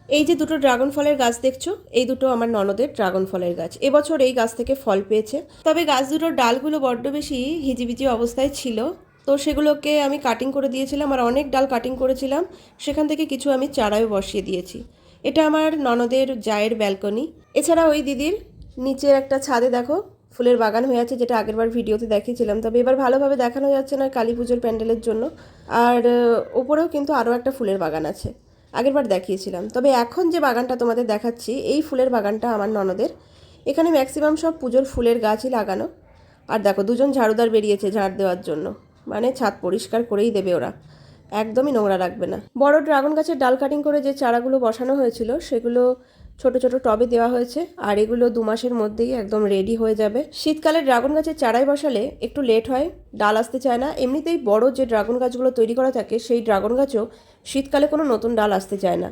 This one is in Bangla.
এই যে দুটো ড্রাগন ফলের গাছ দেখছো, এই দুটো আমার ননদের ড্রাগন ফলের গাছ। এবছর এই গাছ থেকে ফল পেয়েছে, তবে গাছ দুটোর ডালগুলো বড্ড বেশি হিজিবিজি অবস্থায় ছিল। তো সেগুলোকে আমি কাটিং করে দিয়েছিলাম, আর অনেক ডাল কাটিং করেছিলাম, সেখান থেকে কিছু আমি চারাও বসিয়ে দিয়েছি। এটা আমার ননদের জায়ের ব্যালকনি। এছাড়া ওই দিদির নিচের একটা ছাদে দেখো ফুলের বাগান হয়ে আছে, যেটা আগেরবার ভিডিওতে দেখিয়েছিলাম, তবে এবার ভালোভাবে দেখানো যাচ্ছে না কালী পুজোর প্যান্ডেলের জন্য। আর ওপরেও কিন্তু আরও একটা ফুলের বাগান আছে, আগেরবার দেখিয়েছিলাম। তবে এখন যে বাগানটা তোমাদের দেখাচ্ছি, এই ফুলের বাগানটা আমার ননদের। এখানে ম্যাক্সিমাম সব পুজোর ফুলের গাছই লাগানো। আর দেখো দুজন ঝাড়ুদার বেরিয়েছে ঝাড় দেওয়ার জন্য, মানে ছাদ পরিষ্কার করেই দেবে ওরা, একদমই নোংরা রাখবে না। বড় ড্রাগন গাছের ডাল কাটিং করে যে চারাগুলো বসানো হয়েছিল সেগুলো ছোট ছোট টবে দেওয়া হয়েছে, আর এগুলো 2 মাসের মধ্যেই একদম রেডি হয়ে যাবে। শীতকালে ড্রাগন গাছের চারাই বসালে একটু লেট হয়, ডাল আসতে চায় না। এমনিতেই বড় যে ড্রাগন গাছগুলো তৈরি করা থাকে সেই ড্রাগন গাছও শীতকালে কোনো নতুন ডাল আসতে চায় না।